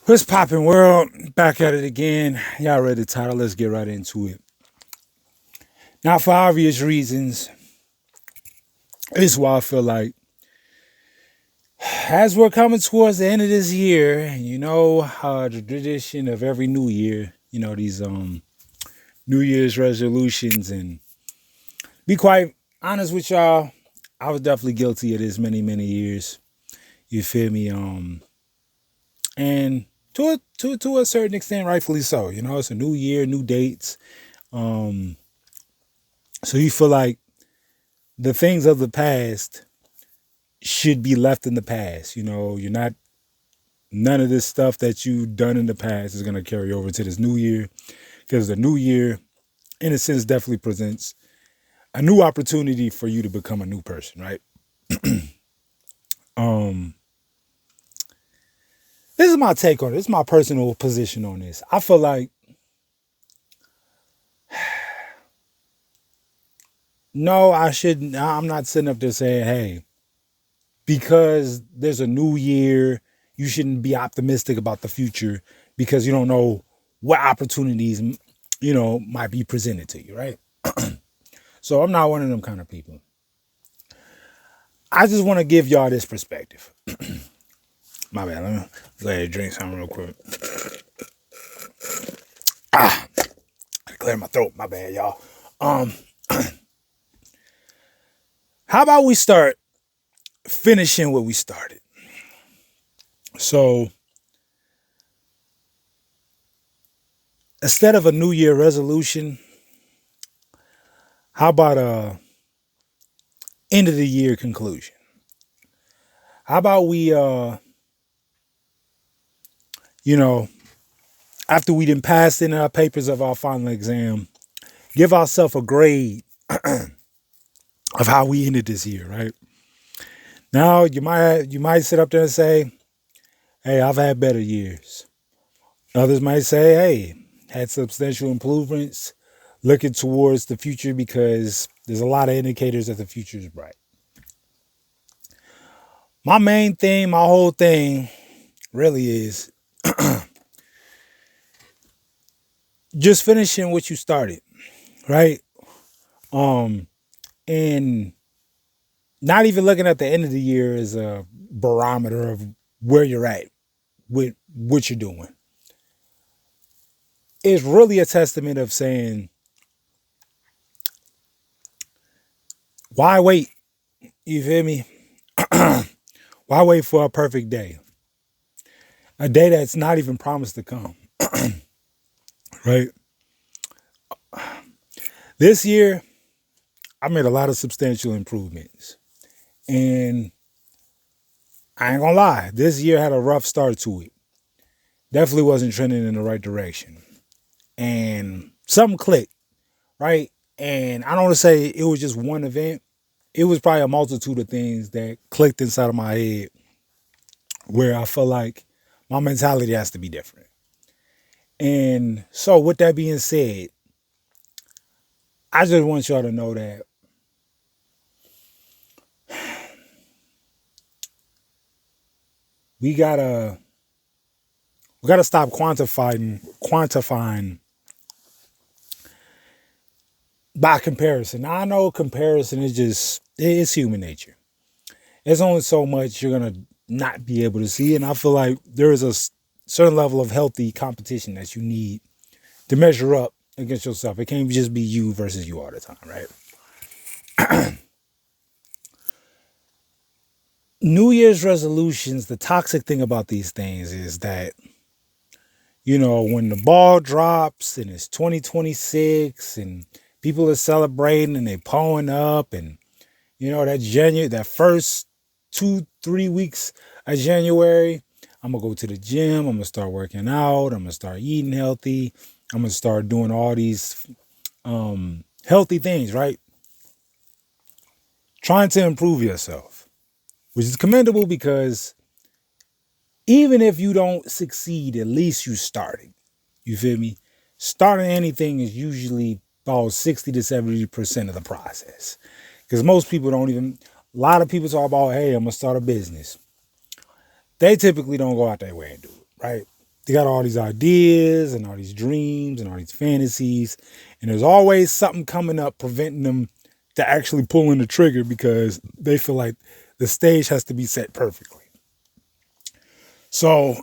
What's poppin', world? Back at it again. Y'all read the title. Let's get right into it. Now, for obvious reasons, this is why I feel like as we're coming towards the end of this year, the tradition of every new year, these New Year's resolutions, and be quite honest with y'all, I was definitely guilty of this many years. You feel me? And to a certain extent, rightfully so. It's a new year, new dates. Um, so you feel like the things of the past should be left in the past. You're not none of this stuff that you've done in the past is going to carry over to this new year, because the new year, in a sense, definitely presents a new opportunity for you to become a new person, right? um, this is my take on it. This is my personal position on this. I feel like no, I shouldn't. I'm not sitting up there saying, hey, because there's a new year, you shouldn't be optimistic about the future because you don't know what opportunities, might be presented to you, right? So I'm not one of them kind of people. I just want to give y'all this perspective. My bad. Let me go ahead and drink something real quick. I clear my throat. My bad, y'all. Um, how about we start finishing what we started? So instead of a New Year resolution, how about a end of the year conclusion? How about we, you know, after we done passed in our papers of our final exam, give ourselves a grade of how we ended this year, right? Now you might sit up there and say, "Hey, I've had better years." Others might say, "Hey, had substantial improvements, looking towards the future because there's a lot of indicators that the future is bright." My main thing, my whole thing, really is just finishing what you started, right? Um, and not even looking at the end of the year as a barometer of where you're at with what you're doing. It's really a testament of saying, why wait? You feel me? Why wait for a perfect day? A day that's not even promised to come, right? This year, I made a lot of substantial improvements. And I ain't gonna lie, this year had a rough start to it. Definitely wasn't trending in the right direction. And something clicked, right? And I don't want to say it was just one event. It was probably a multitude of things that clicked inside of my head where I felt like my mentality has to be different. And so, with that being said, I just want y'all to know that we gotta stop quantifying by comparison. Now, I know comparison is just it's human nature. There's only so much you're gonna not be able to see, and I feel like there is a certain level of healthy competition that you need to measure up against yourself. It can't just be you versus you all the time, right? New Year's resolutions, the toxic thing about these things is that, when the ball drops and it's 2026 and people are celebrating and they pulling up and, that first 2-3 weeks of January, I'm going to go to the gym. I'm going to start working out. I'm going to start eating healthy. I'm going to start doing all these healthy things, right? Trying to improve yourself, which is commendable because even if you don't succeed, at least you started. You feel me? Starting anything is usually about 60 to 70% of the process. Because most people don't even, a lot of people talk about, hey, I'm going to start a business. They typically don't go out their way and do it, right? They got all these ideas and all these dreams and all these fantasies, and there's always something coming up preventing them to actually pulling the trigger because they feel like the stage has to be set perfectly. So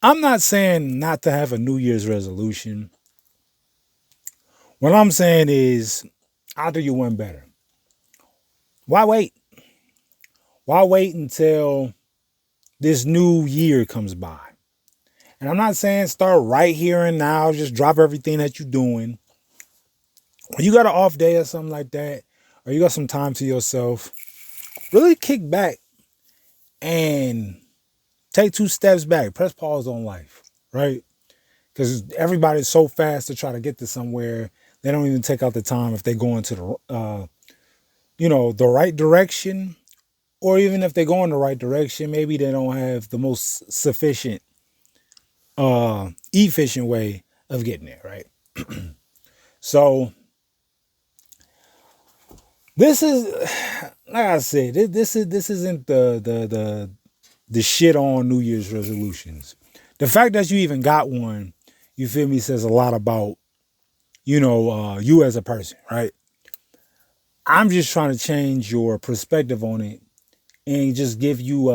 I'm not saying not to have a New Year's resolution. What I'm saying is I'll do you one better. Why wait? Why wait until this new year comes by? And I'm not saying start right here and now, just drop everything that you're doing. When you got an off day or something like that, or you got some time to yourself, really kick back and take 2 steps back. Press pause on life, right? Because everybody's so fast to try to get to somewhere, they don't even take out the time if they go into the right direction, or even if they go in the right direction, maybe they don't have the most sufficient, efficient way of getting there, right? So this is, like I said, this isn't the shit on New Year's resolutions. The fact that you even got one, you feel me, says a lot about, you as a person, right? I'm just trying to change your perspective on it and just give you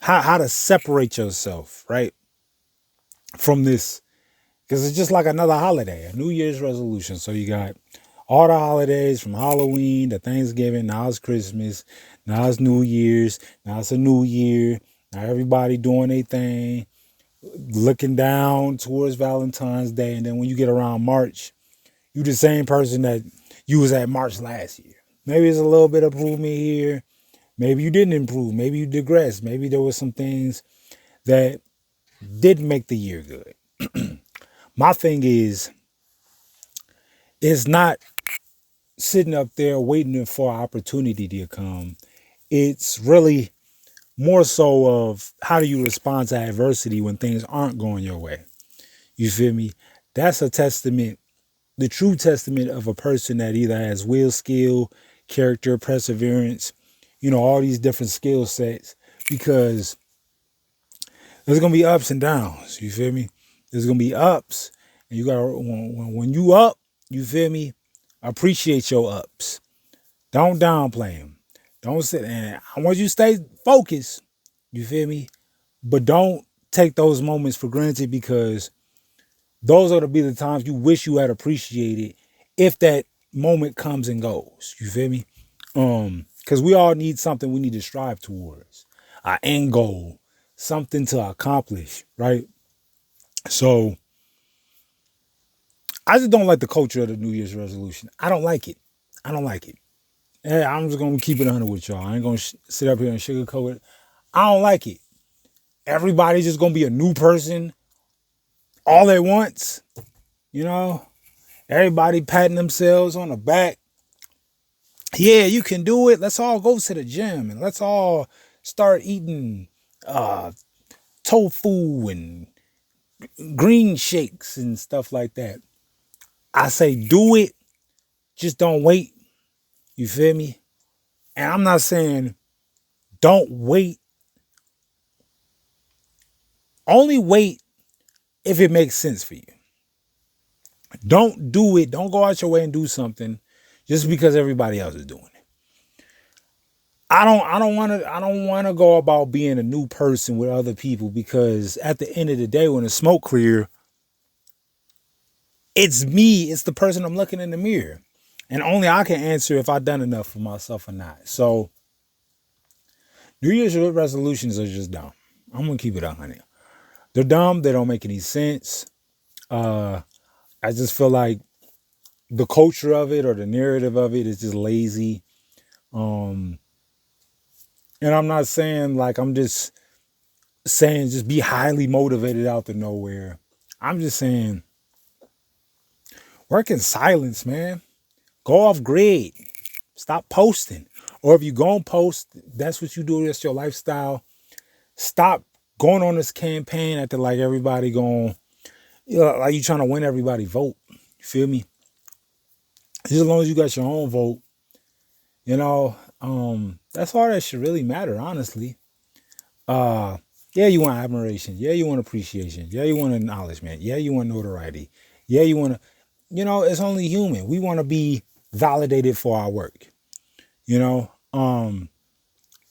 how to separate yourself, right, from this, because it's just like another holiday, a New Year's resolution. So you got all the holidays from Halloween to Thanksgiving. Now it's Christmas. Now it's New Year's. Now it's a new year. Now everybody doing their thing, looking down towards Valentine's Day. And then when you get around March, you the same person that you was at March last year. Maybe it's a little bit of improvement here. Maybe you didn't improve. Maybe you digressed. Maybe there were some things that didn't make the year good. My thing is, it's not sitting up there waiting for an opportunity to come. It's really more so of how do you respond to adversity when things aren't going your way. You feel me? That's a testament, the true testament of a person that either has will, skill, character, perseverance, all these different skill sets, because there's going to be ups and downs. You feel me? There's going to be ups, and you got to, when you up, you feel me? Appreciate your ups. Don't downplay them. Don't sit, and I want you to stay focused. You feel me? But don't take those moments for granted, because those are to be the times you wish you had appreciated if that moment comes and goes. You feel me? Because we all need something we need to strive towards, our end goal, something to accomplish, right? So I just don't like the culture of the New Year's resolution. I don't like it. I don't like it. And I'm just going to keep it 100 with y'all. I ain't going to sit up here and sugarcoat it. I don't like it. Everybody's just going to be a new person all at once. Everybody patting themselves on the back. Yeah, you can do it. Let's all go to the gym and let's all start eating tofu and green shakes and stuff like that. I say do it. Just don't wait. You feel me? And I'm not saying don't wait. Only wait if it makes sense for you. Don't do it. Don't go out your way and do something just because everybody else is doing it. I don't want to go about being a new person with other people, because at the end of the day, when the smoke clear, it's me. It's the person I'm looking in the mirror. And only I can answer if I've done enough for myself or not. So New Year's resolutions are just dumb. I'm going to keep it 100. They're dumb. They don't make any sense. I just feel like the culture of it or the narrative of it is just lazy. And I'm not saying like, I'm just saying just be highly motivated out of nowhere. I'm just saying work in silence, man. Go off grid. Stop posting. Or if you go and post, that's what you do. That's your lifestyle. Stop going on this campaign after like everybody going, like you trying to win everybody vote. You feel me? Just as long as you got your own vote, that's all that should really matter, honestly. Yeah, Yeah, you want admiration. Yeah, you want appreciation. Yeah, you want acknowledgement. Yeah, you want notoriety. Yeah, you want to, it's only human. We want to be validated for our work, you know?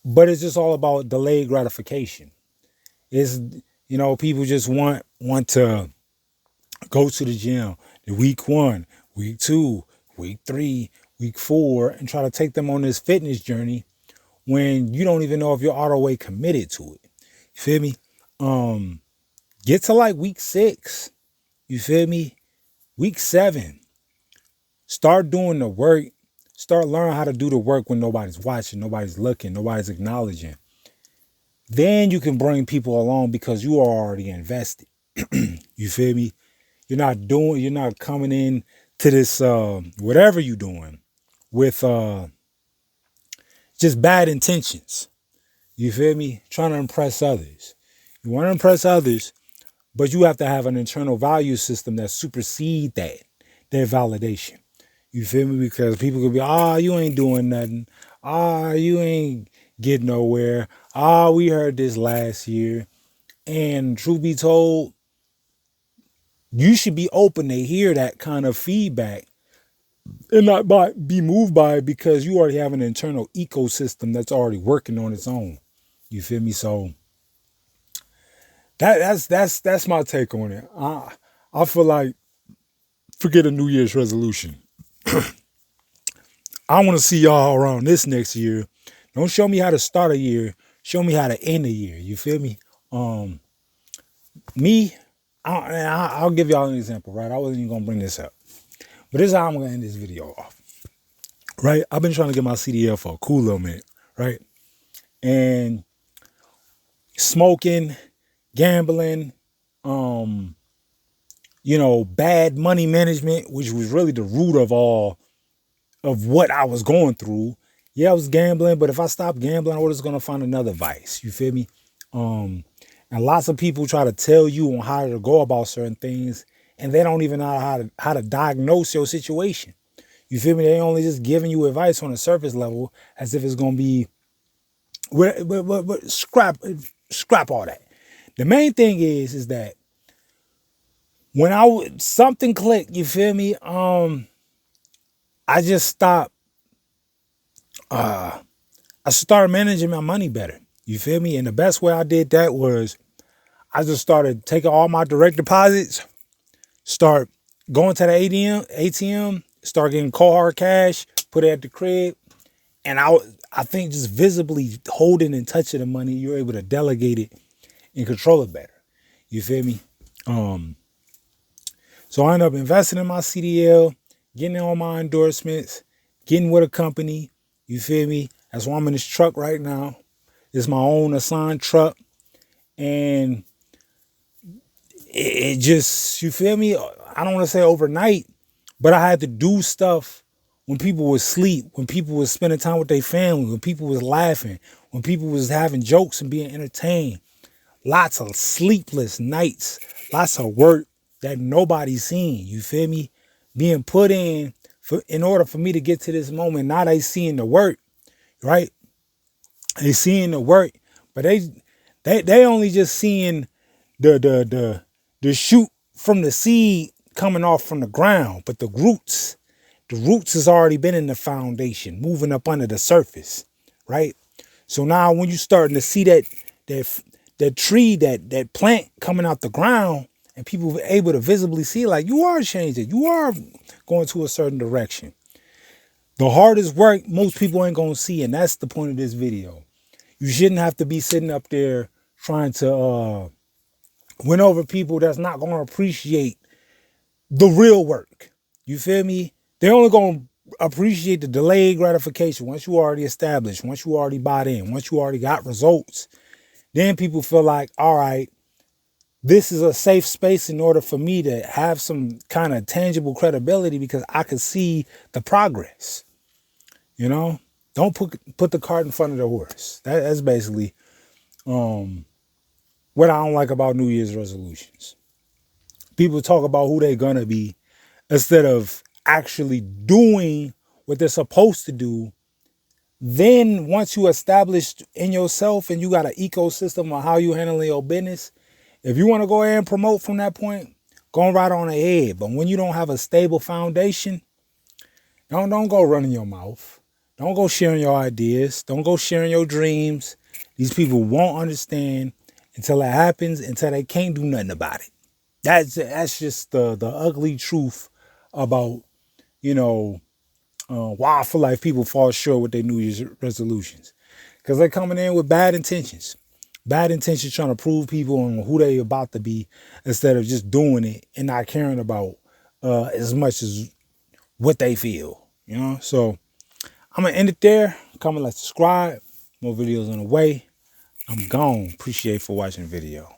But it's just all about delayed gratification. It's, people just want to go to the gym the week 1, week 2, week 3, week 4, and try to take them on this fitness journey when you don't even know if you're all the way committed to it. You feel me? Get to like week 6. You feel me? Week 7. Start doing the work. Start learning how to do the work when nobody's watching, nobody's looking, nobody's acknowledging. Then you can bring people along because you are already invested. You feel me? You're not coming in to this whatever you're doing with just bad intentions. You feel me? Trying to impress others. You want to impress others, but you have to have an internal value system that supersedes that validation. You feel me? Because people could be, you ain't doing nothing. You ain't getting nowhere. We heard this last year. And truth be told, you should be open to hear that kind of feedback and not be moved by it because you already have an internal ecosystem that's already working on its own. You feel me? So that's my take on it. I feel like forget a New Year's resolution. I want to see y'all around this next year. Don't show me how to start a year. Show me how to end a year. You feel me? Me, I'll give y'all an example, right? I wasn't even going to bring this up. But this is how I'm going to end this video off. Right? I've been trying to get my CDL for a cool little minute. Right? And smoking, gambling, bad money management, which was really the root of all of what I was going through. Yeah, I was gambling, but if I stopped gambling, I was going to find another vice. You feel me? And lots of people try to tell you on how to go about certain things, and they don't even know how to diagnose your situation. You feel me? They only just giving you advice on a surface level as if it's going to be, but scrap all that. The main thing is that when something clicked, you feel me? I just stopped. I started managing my money better. You feel me? And the best way I did that was I just started taking all my direct deposits, start going to the ATM, start getting cold hard cash, put it at the crib. And I think just visibly holding and touching the money, you're able to delegate it and control it better. You feel me? So I ended up investing in my CDL, getting all my endorsements, getting with a company. You feel me? That's why I'm in this truck right now. It's my own assigned truck. And it just, you feel me? I don't want to say overnight, but I had to do stuff when people was asleep, when people was spending time with their family, when people was laughing, when people was having jokes and being entertained. Lots of sleepless nights, lots of work that nobody's seen. You feel me? Being put in order for me to get to this moment. Now they seeing the work, right? They seeing the work, but they only just seeing the shoot from the seed coming off from the ground, but the roots has already been in the foundation, moving up under the surface, right? So now when you starting to see that tree, that plant coming out the ground, and people were able to visibly see, like, you are changing, you are going to a certain direction. The hardest work most people ain't gonna see, and that's the point of this video. You shouldn't have to be sitting up there trying to win over people that's not gonna appreciate the real work. You feel me? They're only gonna appreciate the delayed gratification once you already established, once you already bought in, once you already got results. Then people feel like, all right, this is a safe space in order for me to have some kind of tangible credibility because I can see the progress. You know, don't put the cart in front of the horse. That's basically what I don't like about New Year's resolutions. People talk about who they're gonna be instead of actually doing what they're supposed to do Then once you established in yourself and you got an ecosystem of how you handling your business, if you want to go ahead and promote from that point, go right on ahead. But when you don't have a stable foundation, don't go running your mouth. Don't go sharing your ideas. Don't go sharing your dreams. These people won't understand until it happens, until they can't do nothing about it. That's just the ugly truth about, why I feel like people fall short with their New Year's resolutions. Because they're coming in with bad intentions. Bad intentions trying to prove people on who they about to be instead of just doing it and not caring about as much as what they feel. So I'm going to end it there. Comment, like, subscribe. More videos on the way. I'm gone. Appreciate for watching the video.